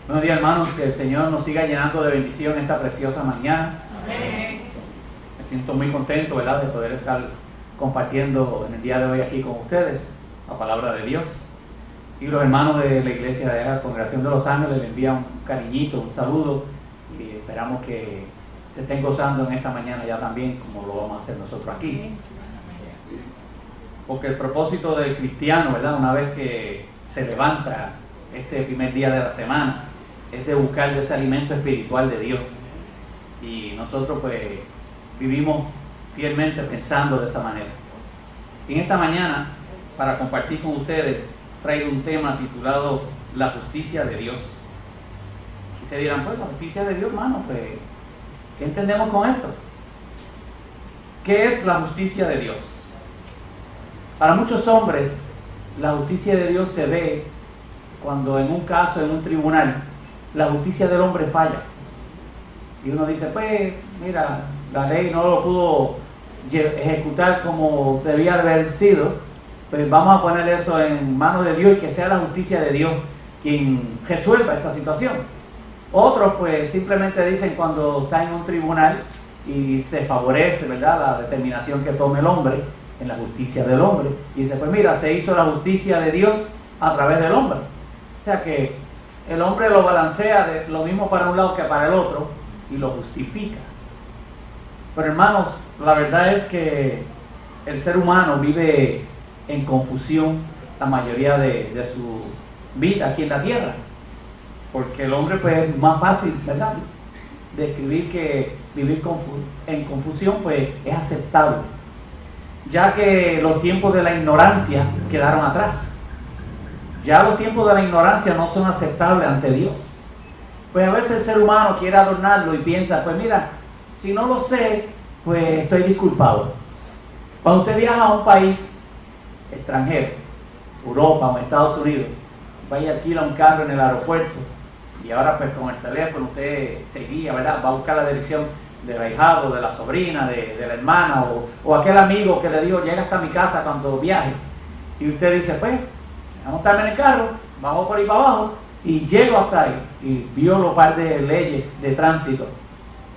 Buenos días, hermanos, que el Señor nos siga llenando de bendición esta preciosa mañana. Amén. Me siento muy contento, ¿verdad?, de poder estar compartiendo en el día de hoy aquí con ustedes la palabra de Dios. Y los hermanos de la iglesia de la Congregación de los Ángeles le envían un cariñito, un saludo, y esperamos que se estén gozando en esta mañana ya también, como lo vamos a hacer nosotros aquí. Porque el propósito del cristiano, ¿verdad?, una vez que se levanta este primer día de la semana, es de buscar ese alimento espiritual de Dios. Y nosotros pues vivimos fielmente pensando de esa manera. Y en esta mañana, para compartir con ustedes, traigo un tema titulado La justicia de Dios. Y ustedes dirán, pues la justicia de Dios, hermano, pues, ¿qué entendemos con esto? ¿Qué es la justicia de Dios? Para muchos hombres, la justicia de Dios se ve cuando en un caso, en un tribunal, la justicia del hombre falla. Y uno dice, pues, mira, la ley no lo pudo ejecutar como debía haber sido, pues vamos a poner eso en manos de Dios y que sea la justicia de Dios quien resuelva esta situación. Otros, pues, simplemente dicen cuando está en un tribunal y se favorece, ¿verdad?, la determinación que tome el hombre en la justicia del hombre. Y dice, pues mira, se hizo la justicia de Dios a través del hombre. O sea que el hombre lo balancea de lo mismo para un lado que para el otro y lo justifica. Pero hermanos, la verdad es que el ser humano vive en confusión la mayoría de su vida aquí en la tierra. Porque el hombre pues es más fácil, ¿verdad?, describir que vivir en confusión pues es aceptable, ya que los tiempos de la ignorancia quedaron atrás. Ya los tiempos de la ignorancia no son aceptables ante Dios. Pues a veces el ser humano quiere adornarlo y piensa, pues mira, si no lo sé, pues estoy disculpado. Cuando usted viaja a un país extranjero, Europa o Estados Unidos, vaya y alquila un carro en el aeropuerto y ahora pues con el teléfono usted se guía, ¿verdad?, va a buscar la dirección del ahijado, de la sobrina, de la hermana o aquel amigo que le dijo, llega hasta mi casa cuando viaje. Y usted dice, pues, voy a montarme en el carro, bajo por ahí para abajo y llego hasta ahí y violo un par de leyes de tránsito.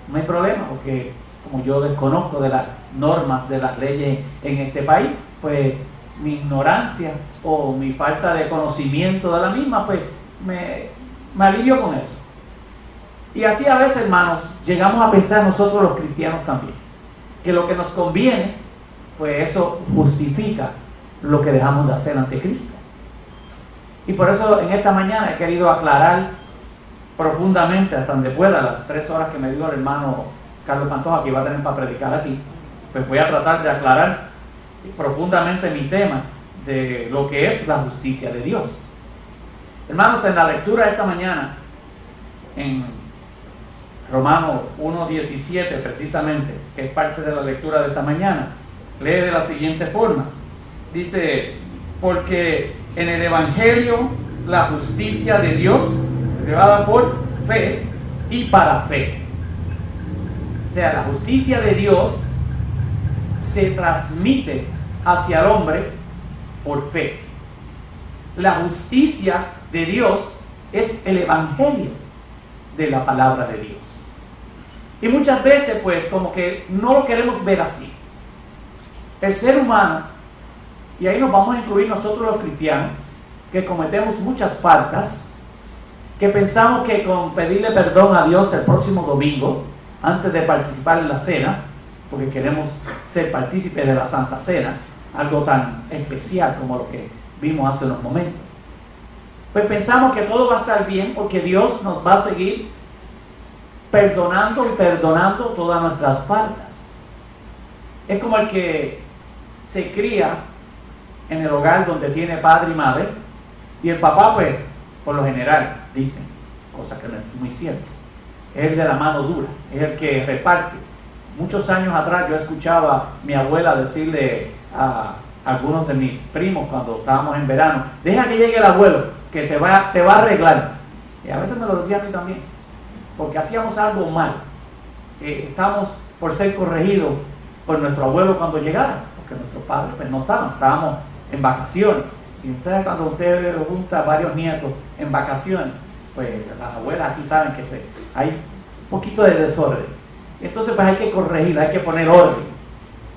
No hay problema, porque como yo desconozco de las normas de las leyes en este país, pues mi ignorancia o mi falta de conocimiento de la misma, pues me alivio con eso. Y así a veces, hermanos, llegamos a pensar nosotros los cristianos también, que lo que nos conviene, pues eso justifica lo que dejamos de hacer ante Cristo. Y por eso en esta mañana he querido aclarar profundamente, hasta donde pueda, las 3 horas que me dio el hermano Carlos Pantoja, que iba a tener para predicar aquí, pues voy a tratar de aclarar profundamente mi tema de lo que es la justicia de Dios. Hermanos, en la lectura de esta mañana, en Romanos 1:17 precisamente, que es parte de la lectura de esta mañana, lee de la siguiente forma. Dice, porque en el Evangelio la justicia de Dios revelada por fe y para fe. O sea, la justicia de Dios se transmite hacia el hombre por fe. La justicia de Dios es el Evangelio de la palabra de Dios. Y muchas veces pues como que no lo queremos ver así. El ser humano, y ahí nos vamos a incluir nosotros los cristianos, que cometemos muchas faltas, que pensamos que con pedirle perdón a Dios el próximo domingo, antes de participar en la cena, porque queremos ser partícipes de la Santa Cena, algo tan especial como lo que vimos hace unos momentos, pues pensamos que todo va a estar bien porque Dios nos va a seguir perdonando y perdonando todas nuestras faltas. Es como el que se cría en el hogar donde tiene padre y madre, y el papá pues por lo general dicen, cosa que no es muy cierto, es el de la mano dura, es el que reparte. Muchos años atrás yo escuchaba a mi abuela decirle a algunos de mis primos cuando estábamos en verano, deja que llegue el abuelo que te va a arreglar. Y a veces me lo decía a mí también, porque hacíamos algo mal, estábamos por ser corregidos por nuestro abuelo cuando llegara, porque nuestros padres pues no estábamos en vacaciones. Y ustedes, cuando usted junta varios nietos en vacaciones, pues las abuelas aquí saben que hay un poquito de desorden. Entonces pues hay que corregir, hay que poner orden.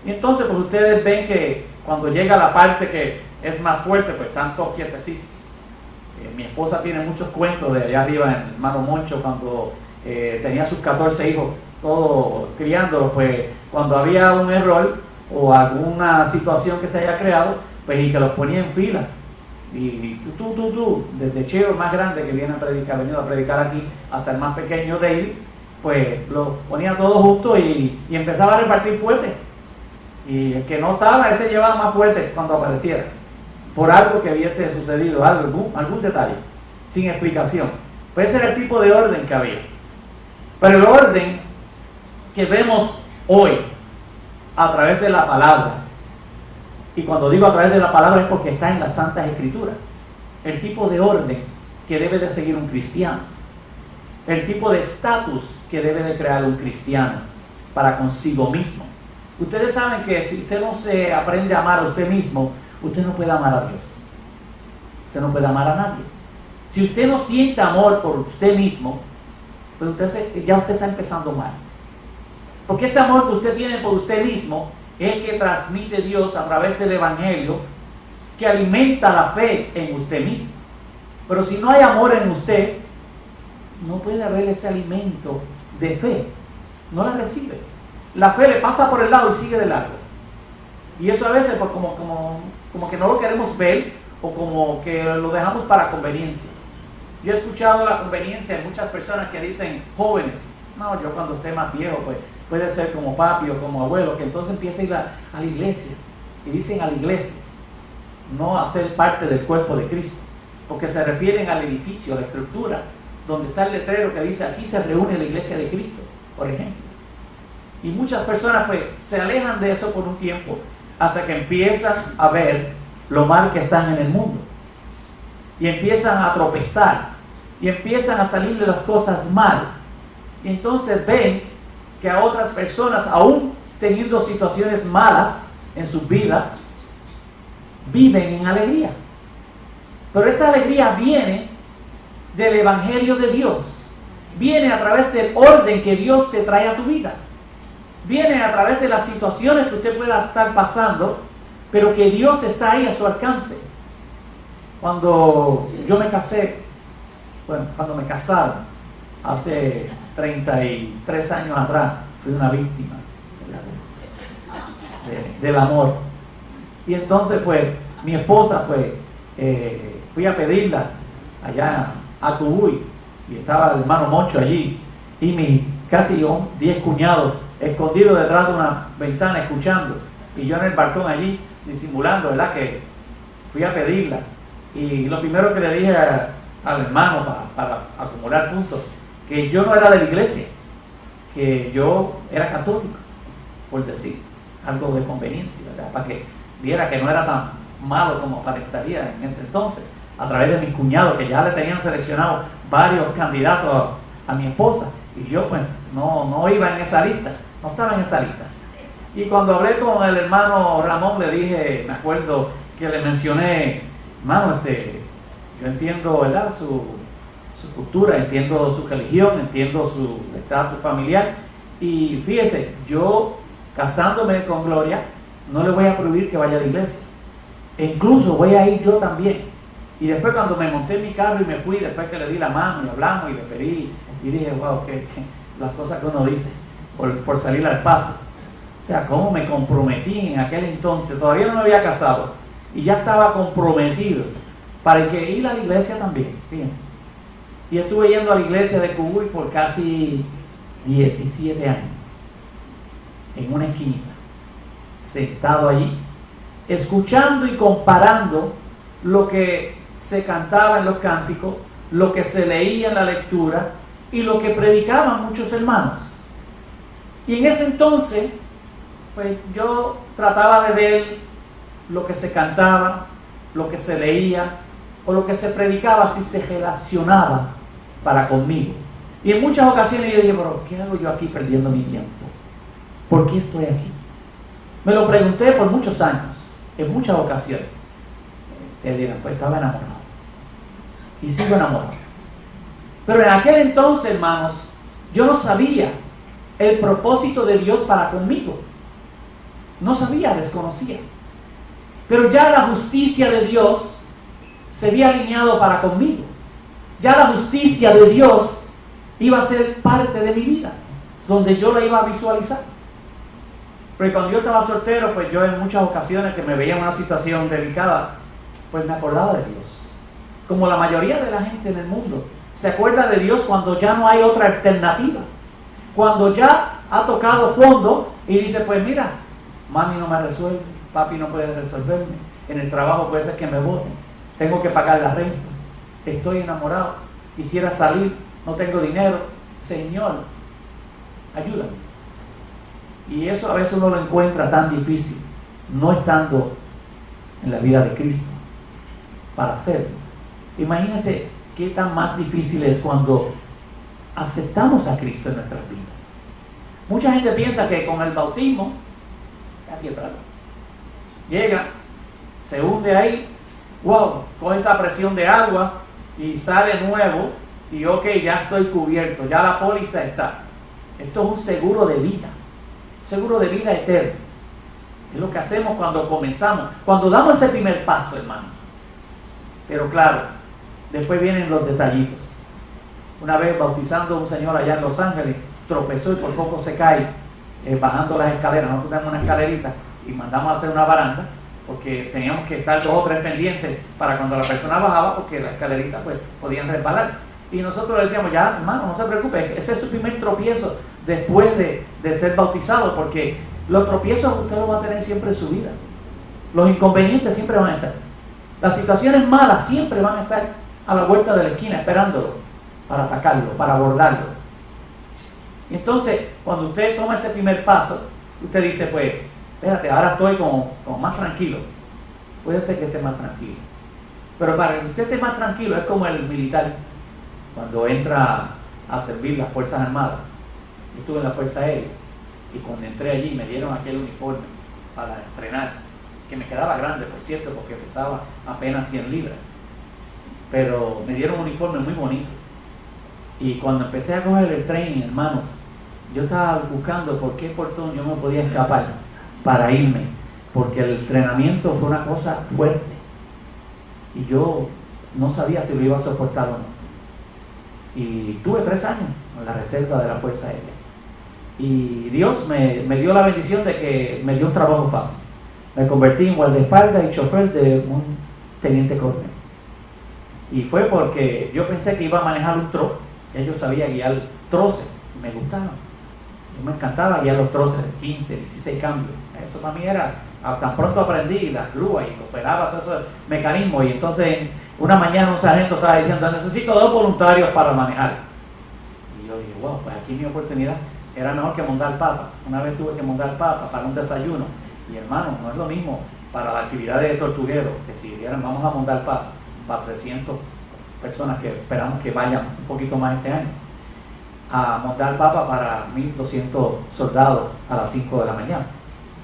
Y entonces pues ustedes ven que cuando llega la parte que es más fuerte, pues están todos quietecitos. Mi esposa tiene muchos cuentos de allá arriba en el hermano Moncho, cuando tenía sus 14 hijos, todos criándolos, pues cuando había un error o alguna situación que se haya creado, pues y que los ponía en fila. Y tú, desde Cheo, el más grande que viene a predicar, venido a predicar aquí, hasta el más pequeño David, pues los ponía todos juntos y empezaba a repartir fuerte. Y el que no estaba, ese llevaba más fuerte cuando apareciera, por algo que hubiese sucedido, algún detalle, sin explicación. Pues ese era el tipo de orden que había. Pero el orden que vemos hoy a través de la palabra, y cuando digo a través de la palabra es porque está en las Santas Escrituras, el tipo de orden que debe de seguir un cristiano, el tipo de estatus que debe de crear un cristiano para consigo mismo. Ustedes saben que si usted no se aprende a amar a usted mismo, usted no puede amar a Dios. Usted no puede amar a nadie. Si usted no siente amor por usted mismo, pues ya usted está empezando mal. Porque ese amor que usted tiene por usted mismo es el que transmite Dios a través del Evangelio, que alimenta la fe en usted mismo. Pero si no hay amor en usted, no puede haber ese alimento de fe. No la recibe. La fe le pasa por el lado y sigue de largo. Y eso a veces pues, como que no lo queremos ver, o como que lo dejamos para conveniencia. Yo he escuchado la conveniencia de muchas personas que dicen, jóvenes, no, yo cuando esté más viejo, pues puede ser como papi o como abuelo, que entonces empieza a ir a la iglesia. Y dicen a la iglesia, no a ser parte del cuerpo de Cristo, porque se refieren al edificio, a la estructura, donde está el letrero que dice, aquí se reúne la iglesia de Cristo, por ejemplo. Y muchas personas pues se alejan de eso por un tiempo, hasta que empiezan a ver lo mal que están en el mundo. Y empiezan a tropezar, y empiezan a salir de las cosas mal. Y entonces ven que a otras personas, aún teniendo situaciones malas en su vida, viven en alegría. Pero esa alegría viene del Evangelio de Dios. Viene a través del orden que Dios te trae a tu vida. Viene a través de las situaciones que usted pueda estar pasando, pero que Dios está ahí a su alcance. Cuando yo me casé, cuando me casaron, hace 33 años atrás, fui una víctima del amor. Y entonces, pues, mi esposa, pues, fui a pedirla allá a Tubuy, y estaba el hermano Moncho allí, y mis casi 10 cuñados escondidos detrás de una ventana escuchando, y yo en el balcón allí disimulando, ¿verdad? Que fui a pedirla, y lo primero que le dije al hermano para acumular puntos, que yo no era de la iglesia, que yo era católico, por decir algo de conveniencia, ¿verdad? Para que viera que no era tan malo como aparentaría en ese entonces, a través de mis cuñados que ya le tenían seleccionado varios candidatos a mi esposa, y yo pues no iba en esa lista, no estaba en esa lista. Y cuando hablé con el hermano Ramón, le dije, me acuerdo que le mencioné, hermano, yo entiendo, ¿verdad?, su cultura, entiendo su religión, entiendo su estatus familiar, y fíjese, yo casándome con Gloria, no le voy a prohibir que vaya a la iglesia, e incluso voy a ir yo también. Y después cuando me monté en mi carro y me fui, después que le di la mano y hablamos y le pedí, y dije, wow, que las cosas que uno dice por salir al paso. O sea, cómo me comprometí en aquel entonces, todavía no me había casado, y ya estaba comprometido para que ir a la iglesia también, fíjense. Y estuve yendo a la iglesia de Cubuy por casi 17 años, en una esquinita, sentado allí, escuchando y comparando lo que se cantaba en los cánticos, lo que se leía en la lectura y lo que predicaban muchos hermanos. Y en ese entonces, pues yo trataba de ver lo que se cantaba, lo que se leía o lo que se predicaba, si se relacionaba para conmigo. Y en muchas ocasiones yo dije, pero ¿qué hago yo aquí perdiendo mi tiempo? ¿Por qué estoy aquí? Me lo pregunté por muchos años, en muchas ocasiones. Te dirán, pues estaba enamorado. Y sigo enamorado. Pero en aquel entonces, hermanos, yo no sabía el propósito de Dios para conmigo. No sabía, desconocía. Pero ya la justicia de Dios se había alineado para conmigo. Ya la justicia de Dios iba a ser parte de mi vida, donde yo la iba a visualizar. Pero cuando yo estaba soltero, pues yo en muchas ocasiones que me veía en una situación delicada, pues me acordaba de Dios. Como la mayoría de la gente en el mundo se acuerda de Dios cuando ya no hay otra alternativa. Cuando ya ha tocado fondo y dice, pues mira, mami no me resuelve, papi no puede resolverme, en el trabajo puede ser que me voten, tengo que pagar la renta, estoy enamorado, quisiera salir, no tengo dinero, Señor, ayúdame. Y eso a veces uno lo encuentra tan difícil, no estando en la vida de Cristo, para hacerlo. Imagínense qué tan más difícil es cuando aceptamos a Cristo en nuestras vidas. Mucha gente piensa que con el bautismo, aquí atrás, llega, se hunde ahí, wow, coge esa presión de agua y sale nuevo y ok, ya estoy cubierto, ya la póliza está. Esto es un seguro de vida eterno. Es lo que hacemos cuando comenzamos, cuando damos ese primer paso, hermanos. Pero claro, después vienen los detallitos. Una vez bautizando a un señor allá en Los Ángeles, tropezó y por poco se cae bajando las escaleras. Nosotros tenemos una escalerita y mandamos a hacer una baranda porque teníamos que estar 2 o 3 pendientes para cuando la persona bajaba, porque la escalerita pues podían resbalar. Y nosotros le decíamos, ya hermano, no se preocupe, ese es su primer tropiezo después de ser bautizado, porque los tropiezos usted los va a tener siempre en su vida. Los inconvenientes siempre van a estar. Las situaciones malas siempre van a estar a la vuelta de la esquina esperándolo para atacarlo, para abordarlo. Y entonces, cuando usted toma ese primer paso, usted dice, pues, espérate, ahora estoy como más tranquilo. Puede ser que esté más tranquilo. Pero para que usted esté más tranquilo, es como el militar, cuando entra a servir las Fuerzas Armadas. Yo estuve en la Fuerza Aérea, y cuando entré allí me dieron aquel uniforme para entrenar, que me quedaba grande, por cierto, porque pesaba apenas 100 libras. Pero me dieron un uniforme muy bonito. Y cuando empecé a coger el training, hermanos, yo estaba buscando por qué portón yo me podía escapar para irme, porque el entrenamiento fue una cosa fuerte y yo no sabía si lo iba a soportar o no. Y tuve 3 años en la reserva de la Fuerza Aérea y Dios me dio la bendición de que me dio un trabajo fácil. Me convertí en guardaespaldas y chofer de un teniente coronel, y fue porque yo pensé que iba a manejar un trozo. Ya yo sabía guiar troces, me gustaba. Yo me encantaba guiar los troces de 15, 16 cambios. Eso para mí era, tan pronto aprendí las grúas y operaba todo ese mecanismo. Y entonces una mañana un sargento estaba diciendo, necesito 2 voluntarios para manejar. Y yo dije, wow, pues aquí mi oportunidad. Era mejor que montar papa. Una vez tuve que montar papa para un desayuno. Y hermano, no es lo mismo para la actividad de tortuguero que si dijeran vamos a montar papa para 300 personas que esperamos que vayan un poquito más este año, a montar papa para 1.200 soldados a las 5 de la mañana,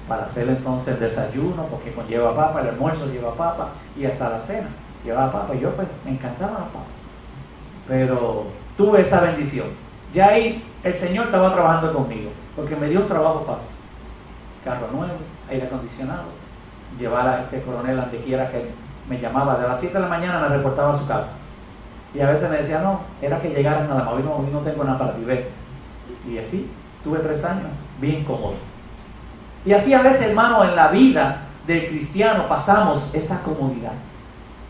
para hacer entonces el desayuno, porque conlleva papa, el almuerzo lleva papa, y hasta la cena lleva papa. Y yo pues me encantaba la papa, pero tuve esa bendición. Ya ahí el Señor estaba trabajando conmigo, porque me dio un trabajo fácil: carro nuevo, aire acondicionado, llevar a este coronel donde quiera que me llamaba. De las 7 de la mañana me reportaba a su casa. Y a veces me decía, no, era que llegaran nada más, hoy no tengo nada para vivir. Y así, tuve 3 años, bien cómodo. Y así a veces, hermano, en la vida del cristiano pasamos esa comodidad,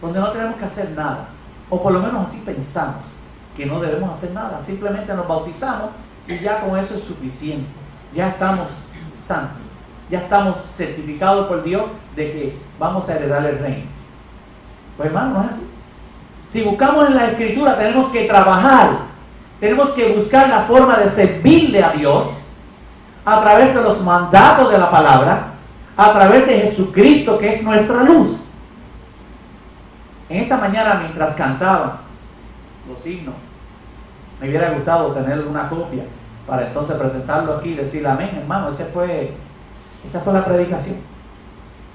donde no tenemos que hacer nada, o por lo menos así pensamos, que no debemos hacer nada. Simplemente nos bautizamos y ya con eso es suficiente. Ya estamos santos, ya estamos certificados por Dios de que vamos a heredar el reino. Pues hermano, no es así. Si buscamos en la Escritura, tenemos que trabajar, tenemos que buscar la forma de servirle a Dios a través de los mandatos de la palabra, a través de Jesucristo, que es nuestra luz. En esta mañana, mientras cantaba los himnos, me hubiera gustado tener una copia para entonces presentarlo aquí y decirle amén, hermano. Esa fue la predicación.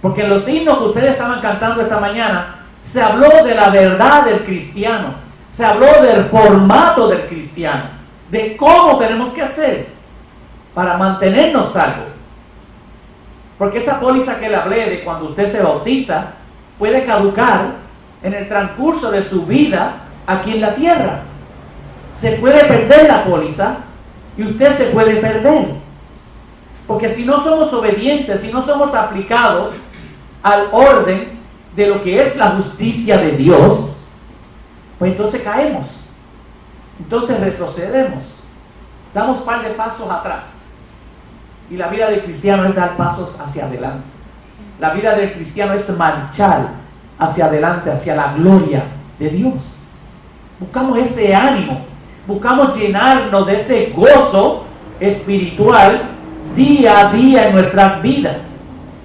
Porque en los himnos que ustedes estaban cantando esta mañana, se habló de la verdad del cristiano, Se habló del formato del cristiano, de cómo tenemos que hacer para mantenernos salvos. Porque esa póliza que le hablé de cuando usted se bautiza puede caducar en el transcurso de su vida aquí en la tierra. Se puede perder la póliza y usted se puede perder. Porque si no somos obedientes, si no somos aplicados al orden de lo que es la justicia de Dios, pues entonces caemos. Entonces retrocedemos. Damos un par de pasos atrás. Y la vida del cristiano es dar pasos hacia adelante. La vida del cristiano es marchar hacia adelante, hacia la gloria de Dios. Buscamos ese ánimo. Buscamos llenarnos de ese gozo espiritual día a día en nuestras vidas.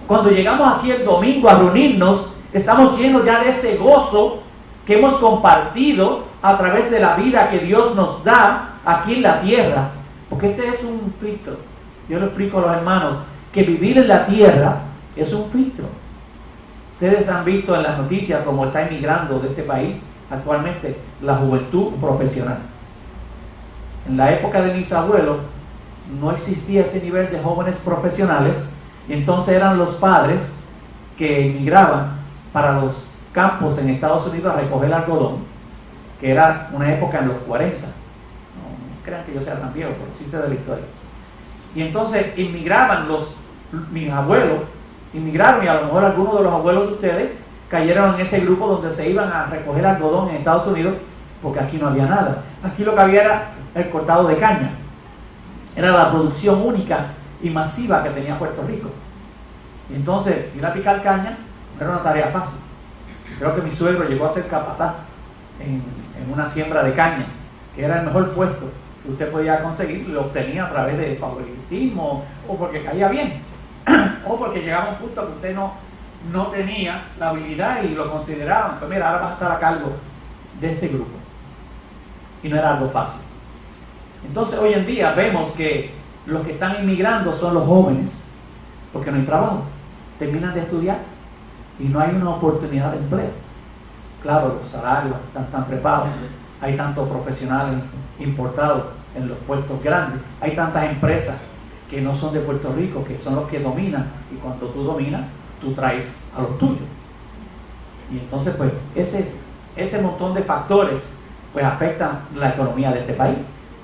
Cuando llegamos aquí el domingo a reunirnos, estamos llenos ya de ese gozo que hemos compartido a través de la vida que Dios nos da aquí en la tierra. Porque este es un filtro. Yo le explico a los hermanos que vivir en la tierra es un filtro. Ustedes han visto en las noticias cómo está emigrando de este país actualmente la juventud profesional. En la época de mis abuelos no existía ese nivel de jóvenes profesionales, y entonces eran los padres que emigraban para los campos en Estados Unidos a recoger algodón, que era una época en los 40. No crean que yo sea tan viejo, pero sí sé de la historia. Y entonces inmigraban mis abuelos, inmigraron, y a lo mejor algunos de los abuelos de ustedes cayeron en ese grupo donde se iban a recoger algodón en Estados Unidos, porque aquí no había nada. Aquí lo que había era el cortado de caña. Era la producción única y masiva que tenía Puerto Rico. Y entonces ir a picar caña no era una tarea fácil. Creo que mi suegro llegó a ser capataz en una siembra de caña, que era el mejor puesto que usted podía conseguir. Lo obtenía a través de favoritismo, o porque caía bien, o porque llegaba a un punto que usted no tenía la habilidad y lo consideraban. Pues mira, ahora vas a estar a cargo de este grupo. Y no era algo fácil. Entonces hoy en día vemos que los que están inmigrando son los jóvenes, porque no hay trabajo, terminan de estudiar y no hay una oportunidad de empleo. Claro, los salarios están tan trepados, hay tantos profesionales importados en los puestos grandes, hay tantas empresas que no son de Puerto Rico, que son los que dominan, y cuando tú dominas, tú traes a los tuyos. Y entonces pues ese montón de factores pues afectan la economía de este país.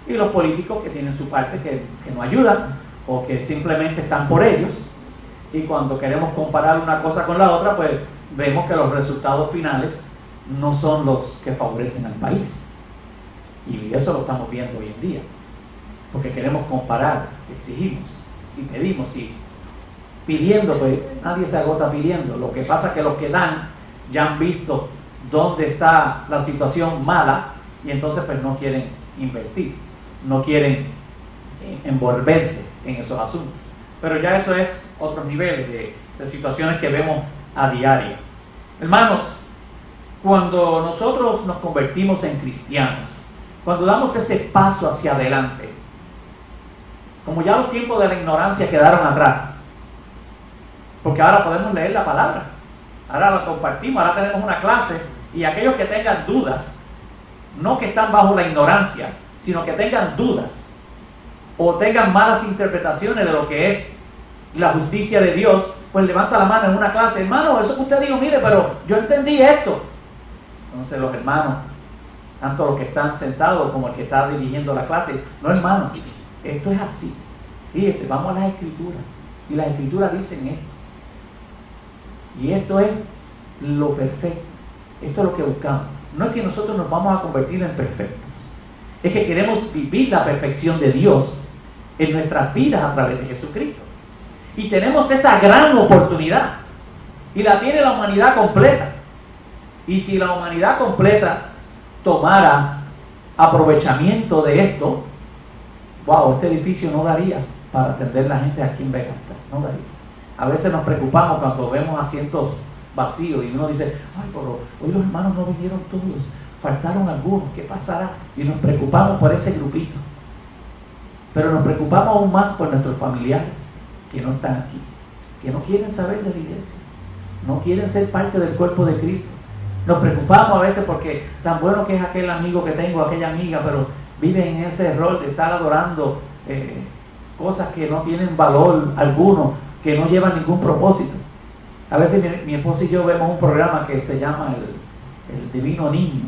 Y los políticos que tienen su parte que no ayudan, o que simplemente están por ellos, y cuando queremos comparar una cosa con la otra, pues vemos que los resultados finales no son los que favorecen al país. Y eso lo estamos viendo hoy en día, porque queremos comparar, exigimos y pedimos, y pidiendo, pues nadie se agota pidiendo. Lo que pasa es que los que dan ya han visto dónde está la situación mala, y entonces pues no quieren invertir, no quieren envolverse en esos asuntos. Pero ya eso es otros niveles de situaciones que vemos a diario. Hermanos, cuando nosotros nos convertimos en cristianos, cuando damos ese paso hacia adelante, como ya los tiempos de la ignorancia quedaron atrás, porque ahora podemos leer la palabra, ahora la compartimos, ahora tenemos una clase, y aquellos que tengan dudas, no que están bajo la ignorancia, sino que tengan dudas o tengan malas interpretaciones de lo que es la justicia de Dios, pues levanta la mano en una clase: hermano, eso que usted dijo, mire, pero yo entendí esto. Entonces los hermanos, tanto los que están sentados como el que está dirigiendo la clase: no, hermano, esto es así. Fíjese, vamos a las escrituras, y las escrituras dicen esto, y esto es lo perfecto, esto es lo que buscamos. No es que nosotros nos vamos a convertir en perfectos, es que queremos vivir la perfección de Dios en nuestras vidas a través de Jesucristo. Y tenemos esa gran oportunidad, y la tiene la humanidad completa. Y si la humanidad completa tomara aprovechamiento de esto, wow, este edificio no daría para atender a la gente aquí en Vega, no daría. A veces nos preocupamos cuando vemos asientos vacíos, y uno dice: ay, pero hoy los hermanos no vinieron todos, faltaron algunos, ¿qué pasará? Y nos preocupamos por ese grupito. Pero nos preocupamos aún más por nuestros familiares que no están aquí, que no quieren saber de la iglesia, no quieren ser parte del cuerpo de Cristo, Nos preocupamos a veces porque tan bueno que es aquel amigo que tengo, aquella amiga, pero vive en ese rol de estar adorando cosas que no tienen valor alguno, que no llevan ningún propósito. A veces mi esposa y yo vemos un programa que se llama el Divino Niño,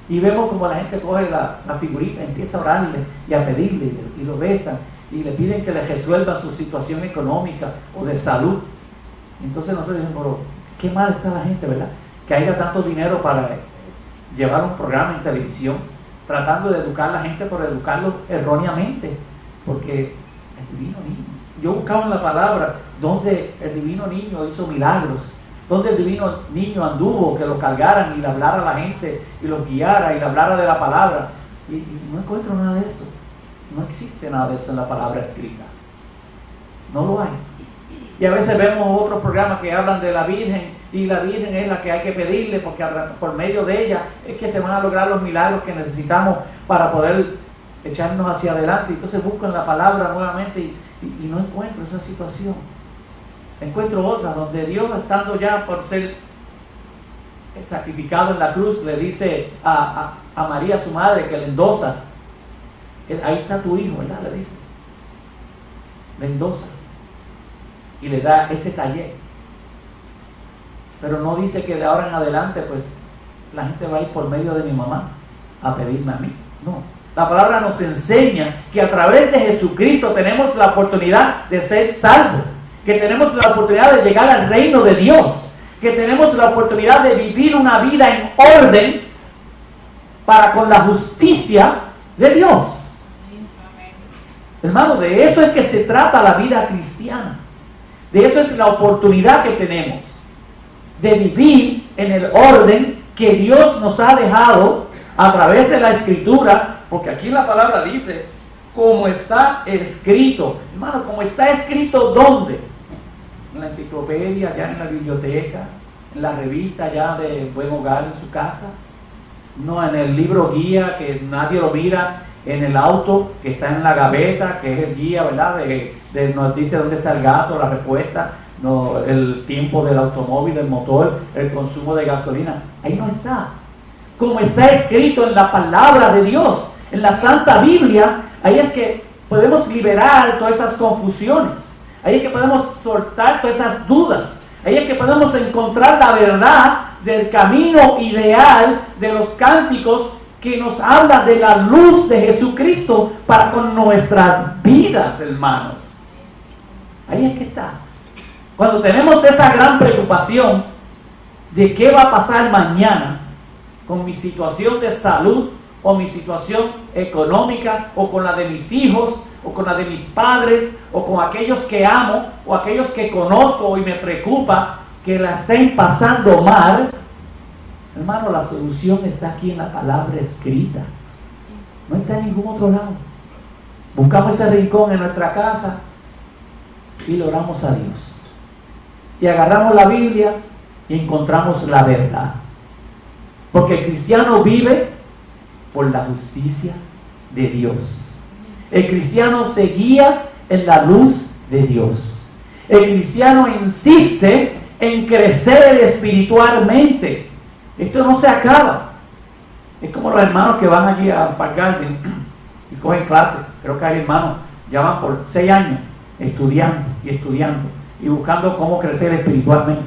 y vemos como la gente coge la figurita, empieza a orarle y a pedirle, y lo besan, y le piden que le resuelva su situación económica o de salud. Entonces nosotros decimos, pero qué mal está la gente, ¿verdad? Que haya tanto dinero para llevar un programa en televisión, tratando de educar a la gente por educarlos erróneamente, porque el Divino Niño, yo buscaba en la palabra donde el Divino Niño hizo milagros, donde el Divino Niño anduvo, que lo cargaran y le hablara a la gente y los guiara y le hablara de la palabra, y no encuentro nada de eso. No existe nada de eso en la palabra escrita, no lo hay. Y a veces vemos otros programas que hablan de la Virgen, y la Virgen es la que hay que pedirle, porque por medio de ella es que se van a lograr los milagros que necesitamos para poder echarnos hacia adelante. Entonces busco en la palabra nuevamente y no encuentro esa situación. Encuentro otra donde Dios, estando ya por ser sacrificado en la cruz, le dice a María, su madre, que le endosa, ahí está tu hijo, ¿verdad? Le dice, le endosa y le da ese taller. Pero no dice que de ahora en adelante pues la gente va a ir por medio de mi mamá a pedirme a mí. No, la palabra nos enseña que a través de Jesucristo tenemos la oportunidad de ser salvos, que tenemos la oportunidad de llegar al reino de Dios, que tenemos la oportunidad de vivir una vida en orden para con la justicia de Dios. Hermano, de eso es que se trata la vida cristiana. De eso es la oportunidad que tenemos, de vivir en el orden que Dios nos ha dejado a través de la Escritura, porque aquí la palabra dice, como está escrito. Hermano, como está escrito, ¿dónde? En la enciclopedia, ya en la biblioteca, en la revista ya de Buen Hogar en su casa, no en el libro guía que nadie lo mira, en el auto que está en la gaveta, que es el guía, ¿verdad? Nos dice dónde está el gato, la respuesta, no, el tiempo del automóvil, el motor, el consumo de gasolina. Ahí no está. Como está escrito en la palabra de Dios, en la Santa Biblia, ahí es que podemos liberar todas esas confusiones. Ahí es que podemos soltar todas esas dudas. Ahí es que podemos encontrar la verdad del camino ideal de los cánticos que nos habla de la luz de Jesucristo para con nuestras vidas, hermanos. Ahí es que está. Cuando tenemos esa gran preocupación de qué va a pasar mañana con mi situación de salud, o mi situación económica, o con la de mis hijos, o con la de mis padres, o con aquellos que amo, o aquellos que conozco y me preocupa que la estén pasando mal, hermano, la solución está aquí en la palabra escrita. No está en ningún otro lado. Buscamos ese rincón en nuestra casa y le oramos a Dios. Y agarramos la Biblia y encontramos la verdad. Porque el cristiano vive por la justicia de Dios. El cristiano se guía en la luz de Dios. El cristiano insiste en crecer espiritualmente. Esto no se acaba. Es como los hermanos que van allí a Park Garden y cogen clases. Creo que hay hermanos ya van por 6 años estudiando y buscando cómo crecer espiritualmente.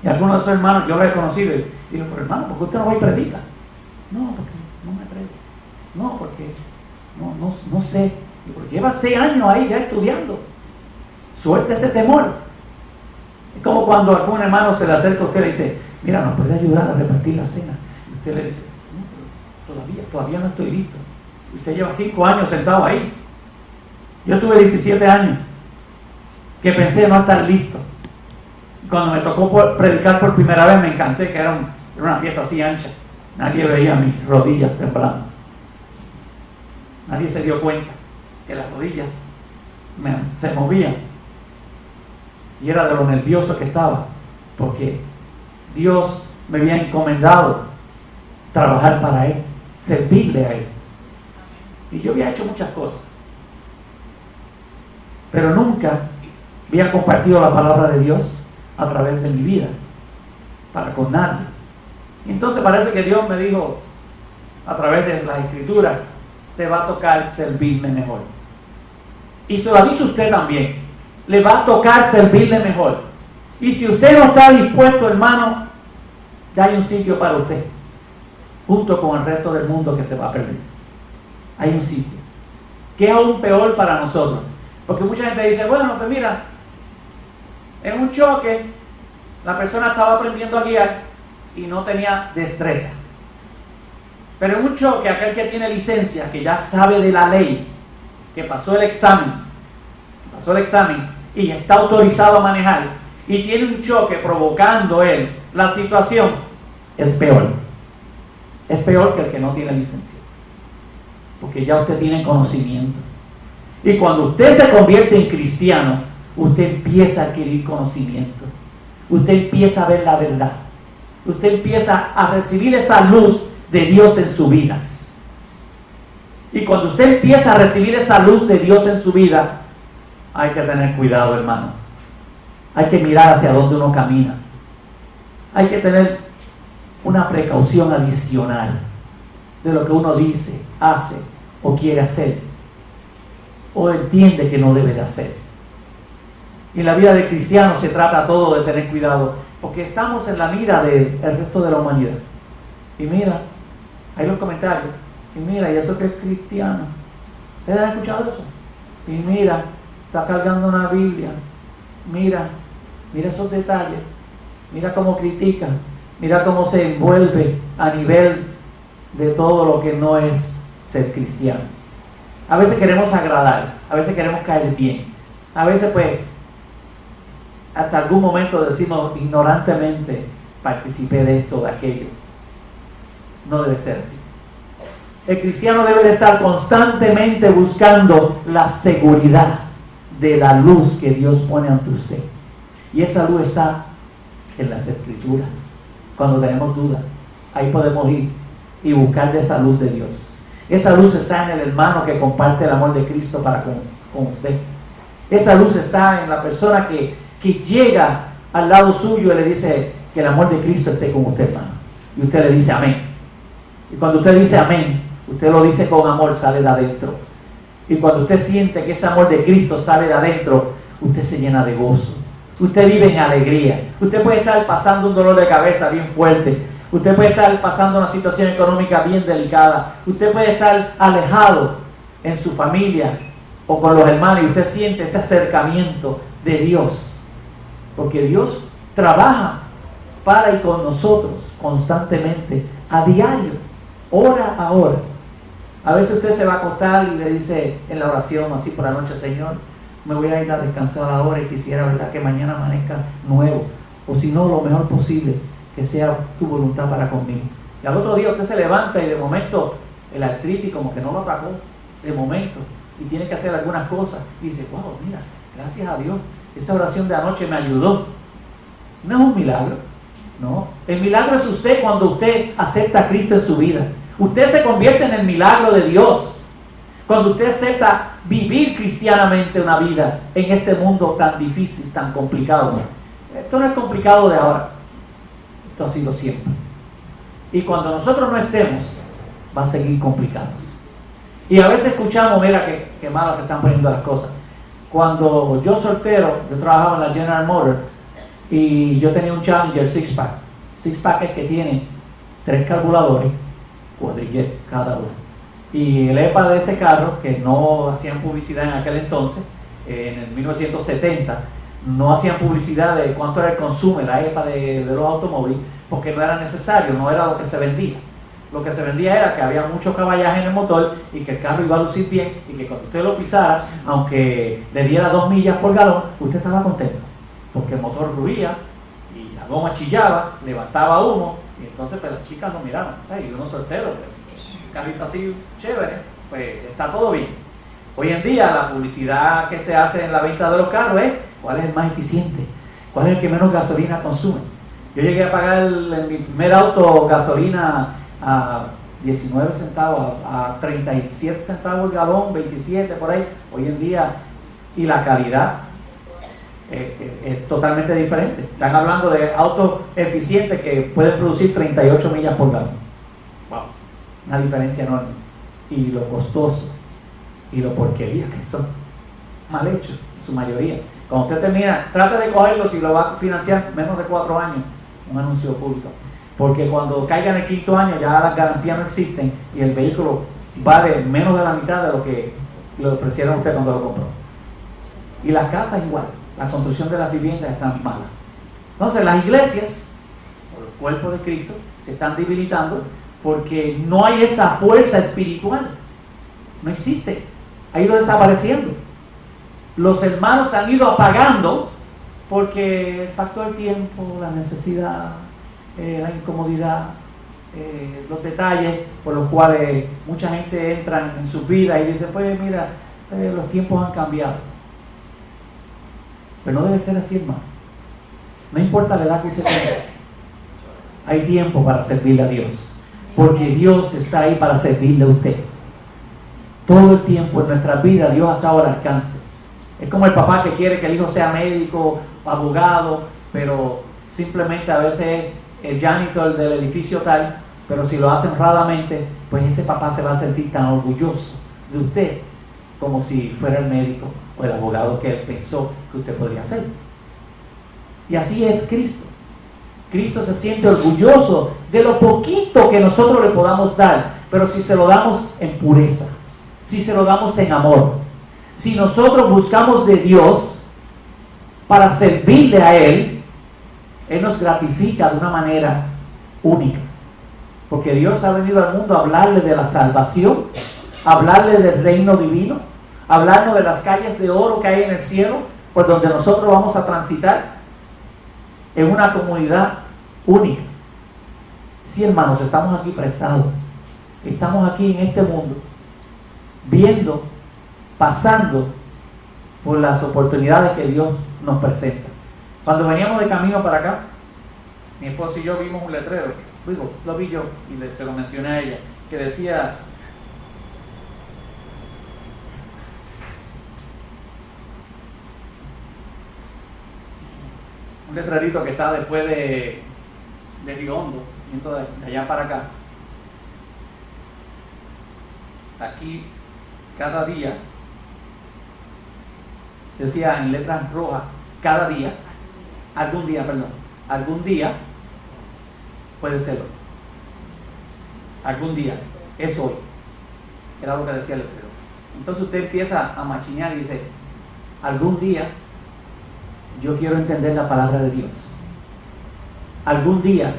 Y algunos de esos hermanos yo los he conocido y digo, pero hermano, ¿por qué usted no va y predica? No, porque no me predico. No, porque no sé. Porque lleva 6 años ahí ya estudiando. Suelte ese temor. Es como cuando algún hermano se le acerca a usted y le dice, mira, ¿nos puede ayudar a repartir la cena? Y usted le dice, no, pero todavía no estoy listo. Y usted lleva 5 años sentado ahí. Yo tuve 17 años que pensé no estar listo. Cuando me tocó predicar por primera vez me encanté, que era una pieza así ancha. Nadie veía mis rodillas temblando. Nadie se dio cuenta que las rodillas se movían. Y era de lo nervioso que estaba, porque Dios me había encomendado trabajar para Él, servirle a Él. Y yo había hecho muchas cosas, pero nunca había compartido la palabra de Dios a través de mi vida, para con nadie. Entonces parece que Dios me dijo, a través de las escrituras, te va a tocar servirme mejor. Y se lo ha dicho usted también, le va a tocar servirle mejor. Y si usted no está dispuesto, hermano, ya hay un sitio para usted, junto con el resto del mundo que se va a perder. Hay un sitio, que es aún peor para nosotros. Porque mucha gente dice, bueno, pues mira, en un choque, la persona estaba aprendiendo a guiar y no tenía destreza. Pero en un choque, aquel que tiene licencia, que ya sabe de la ley, que pasó el examen y está autorizado a manejar, y tiene un choque provocando él la situación, es peor. Es peor que el que no tiene licencia. Porque ya usted tiene conocimiento. Y cuando usted se convierte en cristiano, usted empieza a adquirir conocimiento. Usted empieza a ver la verdad. Usted empieza a recibir esa luz de Dios en su vida. Y cuando usted empieza a recibir esa luz de Dios en su vida, hay que tener cuidado, hermano. Hay que mirar hacia dónde uno camina. Hay que tener una precaución adicional de lo que uno dice, hace o quiere hacer, o entiende que no debe de hacer. Y en la vida de cristiano se trata todo de tener cuidado, porque estamos en la mira del resto de la humanidad. Y mira, hay los comentarios, y mira, y eso que es cristiano. ¿Ustedes han escuchado eso? Y mira, está cargando una Biblia. Mira esos detalles. Mira cómo critica. Mira cómo se envuelve a nivel de todo lo que no es ser cristiano. A veces queremos agradar, a veces queremos caer bien. A veces pues, hasta algún momento decimos ignorantemente, participé de esto, de aquello. No debe ser así. El cristiano debe de estar constantemente buscando la seguridad de la luz que Dios pone ante usted. Y esa luz está en las Escrituras. Cuando tenemos dudas, ahí podemos ir y buscar de esa luz de Dios. Esa luz está en el hermano que comparte el amor de Cristo para con usted. Esa luz está en la persona que llega al lado suyo y le dice que el amor de Cristo esté con usted, hermano. Y usted le dice amén. Y cuando usted dice amén, usted lo dice con amor, sale de adentro. Y cuando usted siente que ese amor de Cristo sale de adentro, usted se llena de gozo. Usted vive en alegría. Usted puede estar pasando un dolor de cabeza bien fuerte. Usted puede estar pasando una situación económica bien delicada. Usted puede estar alejado en su familia o con los hermanos y usted siente ese acercamiento de Dios. Porque Dios trabaja para y con nosotros constantemente, a diario, hora a hora. A veces usted se va a acostar y le dice en la oración, así por la noche, Señor, me voy a ir a descansar ahora y quisiera, ¿verdad?, que mañana amanezca nuevo. O si no, lo mejor posible, que sea tu voluntad para conmigo. Y al otro día usted se levanta y de momento el artritis como que no lo atacó, de momento, y tiene que hacer algunas cosas. Y dice, wow, mira, gracias a Dios, esa oración de anoche me ayudó. No es un milagro, no. El milagro es usted cuando usted acepta a Cristo en su vida. Usted se convierte en el milagro de Dios cuando usted acepta vivir cristianamente una vida en este mundo tan difícil, tan complicado. Esto no es complicado de ahora, esto ha sido siempre. Y cuando nosotros no estemos, va a seguir complicado. Y a veces escuchamos, mira que malas se están poniendo las cosas. Cuando yo soltero, yo trabajaba en la General Motors y yo tenía un Challenger six-pack. Six-pack es que tiene 3 carburadores, cuadrillet cada uno. Y el EPA de ese carro, que no hacían publicidad en aquel entonces, en el 1970, no hacían publicidad de cuánto era el consumo, la EPA de los automóviles, porque no era necesario, no era lo que se vendía. Lo que se vendía era que había mucho caballaje en el motor y que el carro iba a lucir bien y que cuando usted lo pisara, aunque le diera 2 millas por galón, usted estaba contento, porque el motor ruía y la goma chillaba, levantaba humo y entonces pues las chicas lo miraban. Y uno soltero, pues, un carrito así chévere, pues está todo bien. Hoy en día la publicidad que se hace en la venta de los carros es cuál es el más eficiente, cuál es el que menos gasolina consume. Yo llegué a pagar en mi primer auto gasolina a 19 centavos, a 37 centavos el galón, 27 por ahí. Hoy en día, y la calidad, es totalmente diferente. Están hablando de autos eficientes que pueden producir 38 millas por galón. Wow, una diferencia enorme. Y lo costoso y lo porquería que son, mal hechos en su mayoría. Cuando usted termina, trate de cogerlo, si lo va a financiar menos de 4 años, un anuncio público, porque cuando caiga en el 5.º año ya las garantías no existen y el vehículo vale menos de la mitad de lo que le ofrecieron a usted cuando lo compró. Y las casas igual, la construcción de las viviendas están malas. Entonces las iglesias, o los cuerpos de Cristo, se están debilitando porque no hay esa fuerza espiritual, no existe, ha ido desapareciendo. Los hermanos han ido apagando porque el factor tiempo, la necesidad, la incomodidad, los detalles por los cuales mucha gente entra en sus vidas y dice, pues mira, los tiempos han cambiado. Pero no debe ser así, hermano. No importa la edad que usted tenga, hay tiempo para servirle a Dios, porque Dios está ahí para servirle a usted. Todo el tiempo en nuestra vida Dios ha estado al alcance. Es como el papá que quiere que el hijo sea médico, abogado, pero simplemente a veces el janitor del edificio tal, pero si lo hace honradamente, pues ese papá se va a sentir tan orgulloso de usted como si fuera el médico o el abogado que él pensó que usted podría ser. Y así es Cristo. Cristo se siente orgulloso de lo poquito que nosotros le podamos dar, pero si se lo damos en pureza, si se lo damos en amor, si nosotros buscamos de Dios para servirle a Él, Él nos gratifica de una manera única. Porque Dios ha venido al mundo a hablarle de la salvación, a hablarle del reino divino, a hablarnos de las calles de oro que hay en el cielo, por donde nosotros vamos a transitar en una comunidad única. Sí, hermanos, estamos aquí prestados. Estamos aquí en este mundo, viendo, pasando por las oportunidades que Dios nos presenta. Cuando veníamos de camino para acá, mi esposo y yo vimos un letrero, lo vi yo y se lo mencioné a ella, que decía: un letrerito que está después de Río Hondo, yendo de allá para acá. Aquí, cada día, decía en letras rojas, cada día, algún día puede ser hoy. Algún día, es hoy. Era lo que decía el letrero. Entonces usted empieza a machinear y dice: algún día yo quiero entender la palabra de Dios. Algún día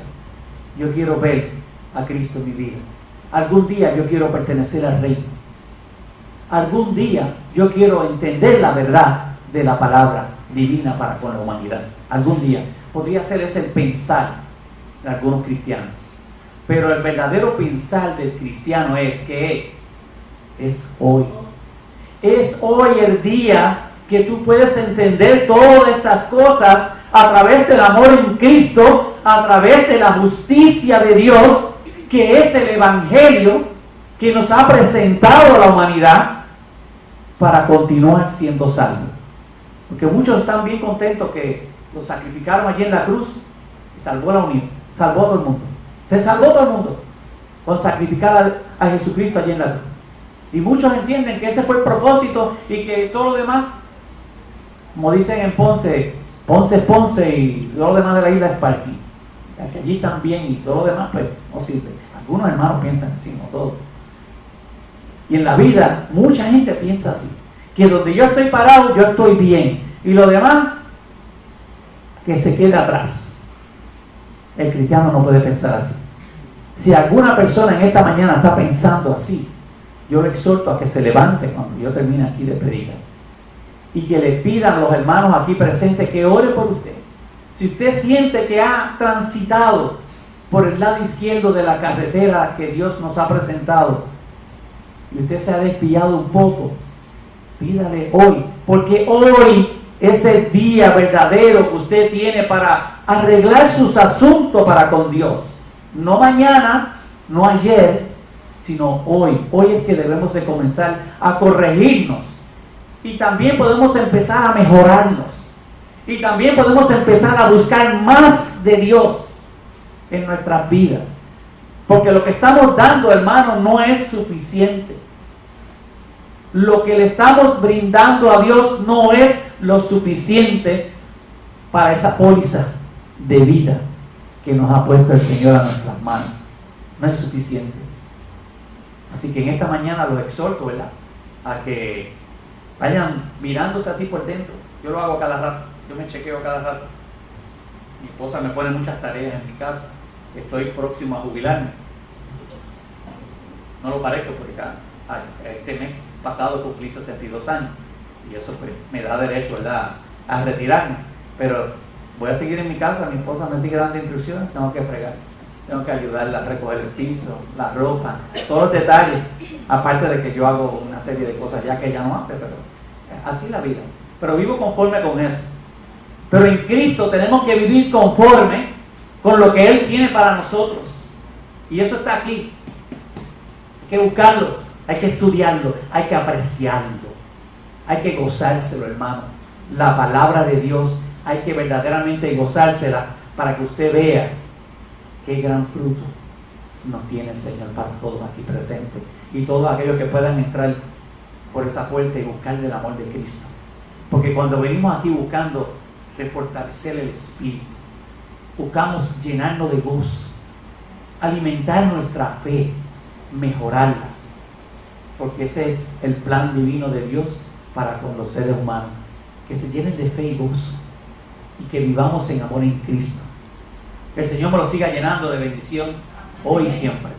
yo quiero ver a Cristo en mi vida. Algún día yo quiero pertenecer al reino. Algún día yo quiero entender la verdad de la palabra divina para con la humanidad. Algún día. Podría ser ese el pensar de algunos cristianos. Pero el verdadero pensar del cristiano es que es hoy. Es hoy el día que tú puedes entender todas estas cosas a través del amor en Cristo, a través de la justicia de Dios, que es el Evangelio que nos ha presentado a la humanidad para continuar siendo salvos. Porque muchos están bien contentos que lo sacrificaron allí en la cruz y salvó a la unidad, salvó a todo el mundo. Se salvó todo el mundo con sacrificar a Jesucristo allí en la cruz. Y muchos entienden que ese fue el propósito y que todo lo demás, como dicen en Ponce y todo lo demás de la isla es parking. Que allí también y todo lo demás pues no sirve. Algunos hermanos piensan así, no todos. Y en la vida mucha gente piensa así, que donde yo estoy parado yo estoy bien y lo demás que se quede atrás. El cristiano no puede pensar así. Si alguna persona en esta mañana está pensando así, yo le exhorto a que se levante cuando yo termine aquí de predicar y que le pidan a los hermanos aquí presentes que oren por usted. Si usted siente que ha transitado por el lado izquierdo de la carretera que Dios nos ha presentado y usted se ha desviado un poco, pídale hoy, porque hoy es el día verdadero que usted tiene para arreglar sus asuntos para con Dios. No mañana, no ayer, sino hoy. Hoy es que debemos de comenzar a corregirnos y también podemos empezar a mejorarnos. Y también podemos empezar a buscar más de Dios en nuestras vidas. Porque lo que estamos dando, hermano, no es suficiente. Lo que le estamos brindando a Dios no es lo suficiente para esa póliza de vida que nos ha puesto el Señor a nuestras manos. No es suficiente. Así que en esta mañana los exhorto, ¿verdad?, a que vayan mirándose así por dentro. Yo lo hago cada rato, yo me chequeo cada rato. Mi esposa me pone muchas tareas en mi casa. Estoy próximo a jubilarme. No lo parezco porque este mes pasado cumplí 62 años y eso pues me da derecho, ¿verdad?, a retirarme. Pero voy a seguir en mi casa, mi esposa me sigue dando instrucciones, tengo que fregar, tengo que ayudarla a recoger el piso, la ropa, todos los detalles, aparte de que yo hago una serie de cosas ya que ella no hace, pero así es la vida. Pero vivo conforme con eso. Pero en Cristo tenemos que vivir conforme con lo que Él tiene para nosotros. Y eso está aquí. Hay que buscarlo, hay que estudiarlo, hay que apreciarlo, hay que gozárselo, hermano. La palabra de Dios hay que verdaderamente gozársela para que usted vea qué gran fruto nos tiene el Señor para todos aquí presentes y todos aquellos que puedan entrar por esa puerta y buscarle el amor de Cristo. Porque cuando venimos aquí buscando refortalecer el espíritu, buscamos llenarnos de gozo, alimentar nuestra fe, mejorarla, porque ese es el plan divino de Dios para con los seres humanos, que se llenen de fe y gozo y que vivamos en amor en Cristo. Que el Señor me lo siga llenando de bendición hoy y siempre.